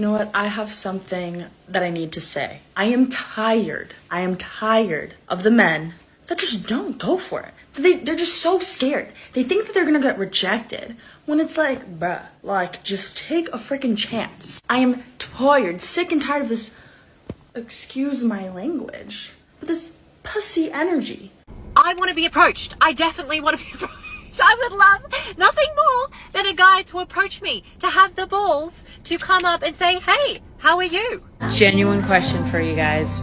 You know what? I have something that I need to say. I am tired of the men that just don't go for it. They're just so scared. They think that they're gonna get rejected when it's like, bruh, like, just take a freaking chance. I am tired, sick and tired of this, excuse my language, but this pussy energy. I want to be approached. I definitely want to be approached. I would love nothing more than a guy to approach me, to have the balls to come up and say, hey, how are you? Genuine question for you guys.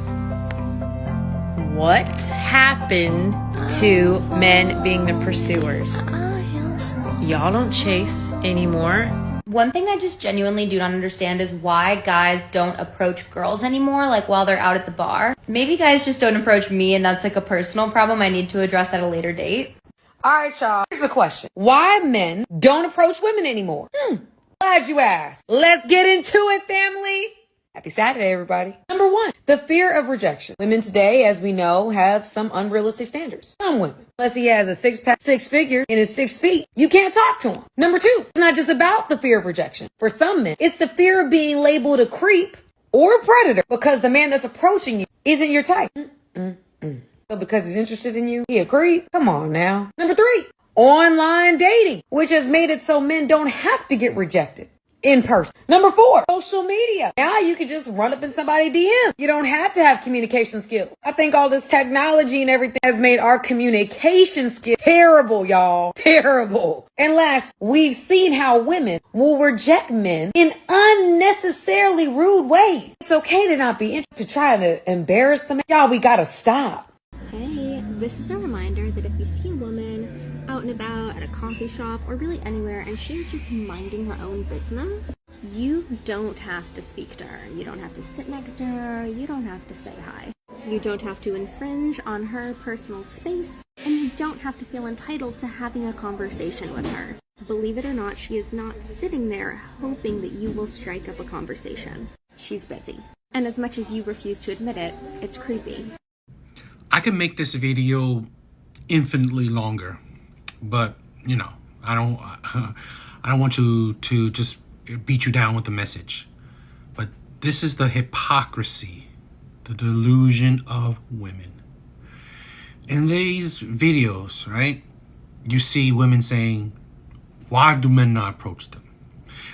What happened to men being the pursuers? Y'all don't chase anymore. One thing I just genuinely do not understand is why guys don't approach girls anymore, like while they're out at the bar. Maybe guys just don't approach me and that's like a personal problem I need to address at a later date. All right, y'all. Here's a question. Why men don't approach women anymore? Glad you asked. Let's get into it, family. Happy Saturday, everybody. Number one, the fear of rejection. Women today, as we know, have some unrealistic standards. Some women. Unless he has a six-pack, six figure, and is 6 feet, you can't talk to him. Number two, it's not just about the fear of rejection. For some men, it's the fear of being labeled a creep or a predator because the man that's approaching you isn't your type. So because he's interested in you, he a creep? Come on now. Number three, online dating, which has made it so men don't have to get rejected in person. Number four, social media. Now you can just run up in somebody's DM. You don't have to have communication skills. I think all this technology and everything has made our communication skills terrible, y'all. Terrible. And last, we've seen how women will reject men in unnecessarily rude ways. It's okay to not be interested, to try to embarrass them. Y'all, we gotta stop. Hey, this is a reminder that if you see a woman out and about at a coffee shop or really anywhere and she's just minding her own business, you don't have to speak to her. You don't have to sit next to her. You don't have to say hi. You don't have to infringe on her personal space, and you don't have to feel entitled to having a conversation with her. Believe it or not, she is not sitting there hoping that you will strike up a conversation. She's busy. And as much as you refuse to admit it, it's creepy. I can make this video infinitely longer, but you know, I don't want to just beat you down with the message. But this is the hypocrisy, the delusion of women. In these videos, right, you see women saying, why do men not approach them?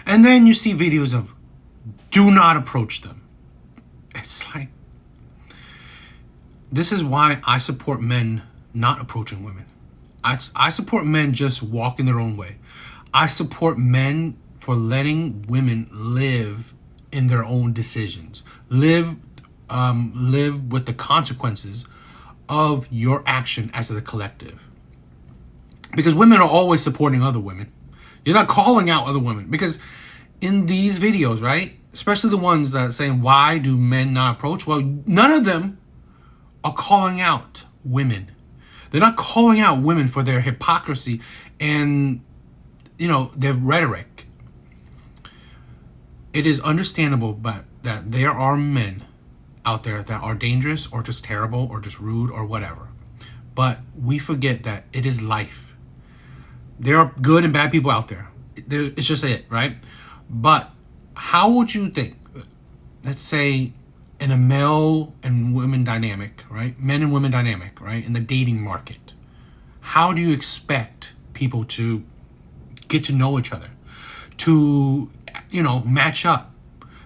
And then you see videos of do not approach them. It's like, this is why I support men not approaching women. I support men just walking their own way. I support men for letting women live in their own decisions. Live with the consequences of your action as a collective. Because women are always supporting other women. You're not calling out other women. Because in these videos, right, especially the ones that are saying, why do men not approach? Well, none of them are calling out women. They're not calling out women for their hypocrisy and, you know, their rhetoric. It is understandable but that there are men out there that are dangerous or just terrible or just rude or whatever. But we forget that it is life. There are good and bad people out there. It's just it, right? But how would you think, let's say, in a male and women dynamic, right? Men and women dynamic, right? In the dating market. How do you expect people to get to know each other? To, you know, match up?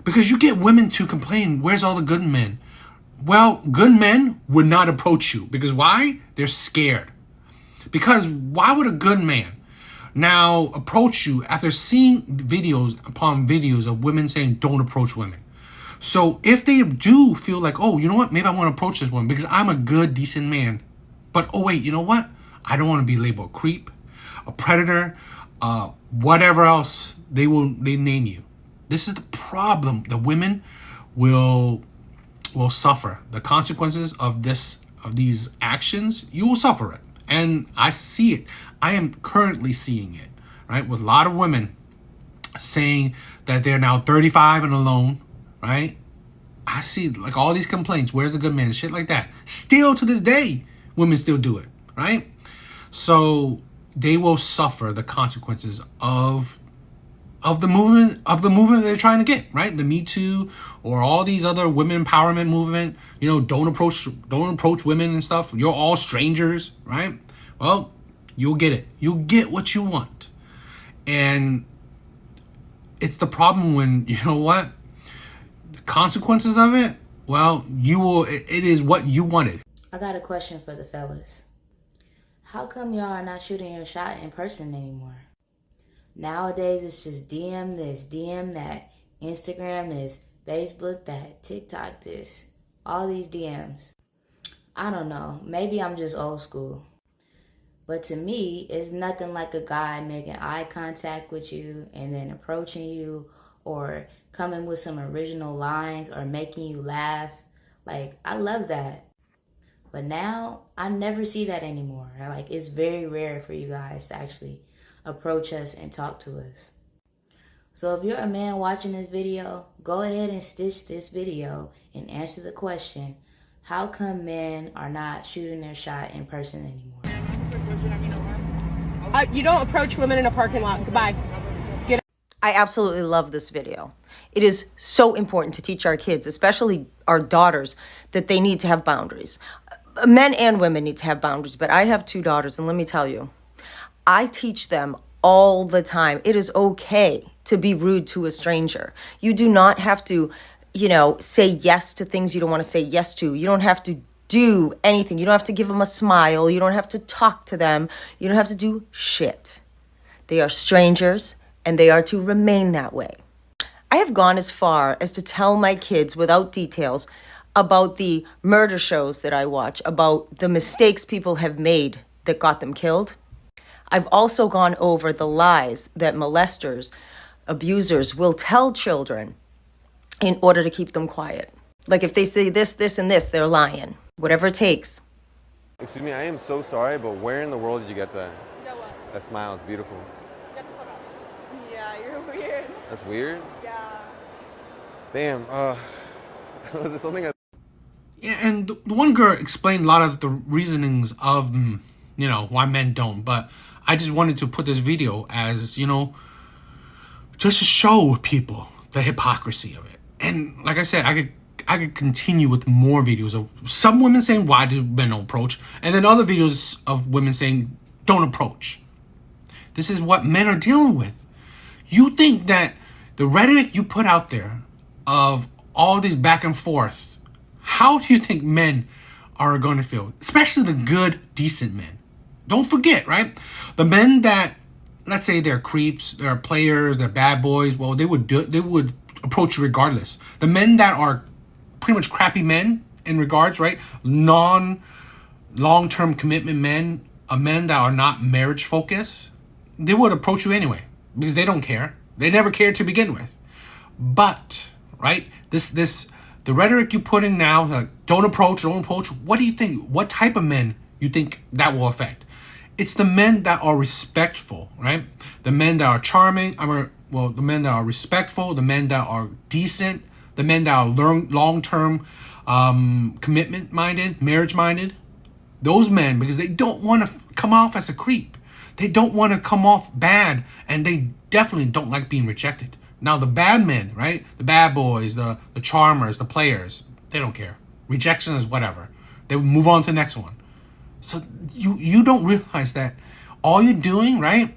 Because you get women to complain, where's all the good men? Well, good men would not approach you. Because why? They're scared. Because why would a good man now approach you after seeing videos upon videos of women saying don't approach women? So if they do feel like, oh, you know what? Maybe I want to approach this woman because I'm a good, decent man. But, oh, wait, you know what? I don't want to be labeled a creep, a predator, whatever else they name you. This is the problem. The women will suffer the consequences of these actions. You will suffer it. And I see it. I am currently seeing it, right? With a lot of women saying that they're now 35 and alone. Right? I see like all these complaints. Where's the good man? Shit like that. Still to this day, women still do it. Right? So they will suffer the consequences of of the movement they're trying to get, right? The Me Too or all these other women empowerment movement, you know, don't approach women and stuff. You're all strangers, right? Well, you'll get it. You'll get what you want. And it's the problem when, you know what? The consequences of it, well, it is what you wanted. I got a question for the fellas. How come y'all are not shooting your shot in person anymore? Nowadays, it's just DM this, DM that, Instagram this, Facebook that, TikTok this, all these DMs. I don't know, maybe I'm just old school. But to me, it's nothing like a guy making eye contact with you and then approaching you or coming with some original lines or making you laugh. Like, I love that. But now, I never see that anymore. Like, it's very rare for you guys to actually approach us and talk to us. So if you're a man watching this video, go ahead and stitch this video and answer the question, how come men are not shooting their shot in person anymore? You don't approach women in a parking lot. Goodbye. I absolutely love this video. It is so important to teach our kids, especially our daughters, that they need to have boundaries. Men and women need to have boundaries, but I have 2 daughters, and let me tell you, I teach them all the time. It is okay to be rude to a stranger. You do not have to, say yes to things you don't want to say yes to. You don't have to do anything. You don't have to give them a smile. You don't have to talk to them. You don't have to do shit. They are strangers, and they are to remain that way. I have gone as far as to tell my kids without details about the murder shows that I watch, about the mistakes people have made that got them killed. I've also gone over the lies that molesters, abusers will tell children in order to keep them quiet. Like if they say this, this, and this, they're lying. Whatever it takes. Excuse me, I am so sorry, but where in the world did you get that? That smile is beautiful. Yeah, you're weird. That's weird? Yeah. Damn, was it something I... Yeah, and the one girl explained a lot of the reasonings of, why men don't. But I just wanted to put this video as, just to show people the hypocrisy of it. And like I said, I could continue with more videos of some women saying, why do men don't approach? And then other videos of women saying, don't approach. This is what men are dealing with. You think that the rhetoric you put out there of all these back and forth, how do you think men are going to feel? Especially the good, decent men. Don't forget, right? The men that, let's say they're creeps, they're players, they're bad boys, well, they would approach you regardless. The men that are pretty much crappy men in regards, right? Long-term commitment men, men that are not marriage focused, they would approach you anyway because they don't care. They never cared to begin with. But, right, the rhetoric you're putting now, like, don't approach, what do you think? What type of men you think that will affect? It's the men that are respectful, right? The men that are charming, the men that are respectful, the men that are decent, the men that are long-term commitment-minded, marriage-minded. Those men, because they don't want to come off as a creep. They don't want to come off bad, and they definitely don't like being rejected. Now, the bad men, right? The bad boys, the charmers, the players, they don't care. Rejection is whatever. They move on to the next one. So you don't realize that all you're doing, right,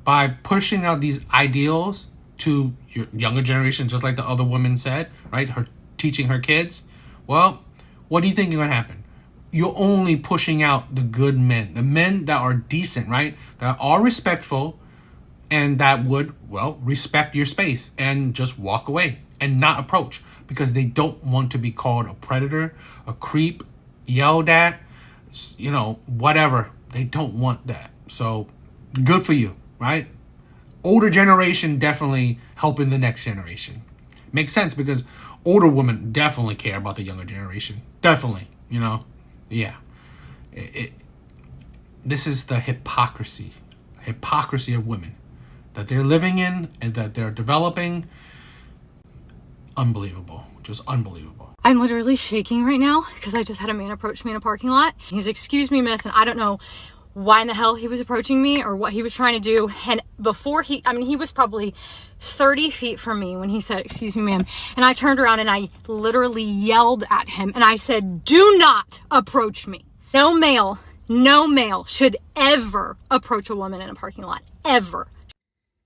by pushing out these ideals to your younger generation, just like the other woman said, right, her teaching her kids, well, what do you think is going to happen? You're only pushing out the good men, the men that are decent, right, that are respectful, and that would, respect your space and just walk away and not approach because they don't want to be called a predator, a creep, yelled at, whatever. They don't want that. So good for you, right? Older generation definitely helping the next generation. Makes sense because older women definitely care about the younger generation. Definitely, yeah. This is the hypocrisy of women that they're living in and that they're developing. Unbelievable. Just unbelievable. I'm literally shaking right now because I just had a man approach me in a parking lot. He's, excuse me, miss, and I don't know why in the hell he was approaching me or what he was trying to do. And before he was probably 30 feet from me when he said, "Excuse me, ma'am." And I turned around and I literally yelled at him and I said, "Do not approach me." No male should ever approach a woman in a parking lot, ever.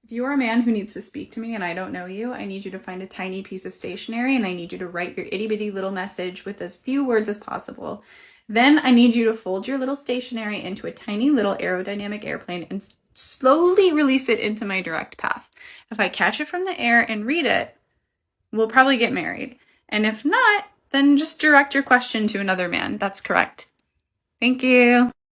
If you are a man who needs to speak to me and I don't know you, I need you to find a tiny piece of stationery and I need you to write your itty bitty little message with as few words as possible. Then I need you to fold your little stationery into a tiny little aerodynamic airplane and slowly release it into my direct path. If I catch it from the air and read it, we'll probably get married. And if not, then just direct your question to another man. That's correct. Thank you.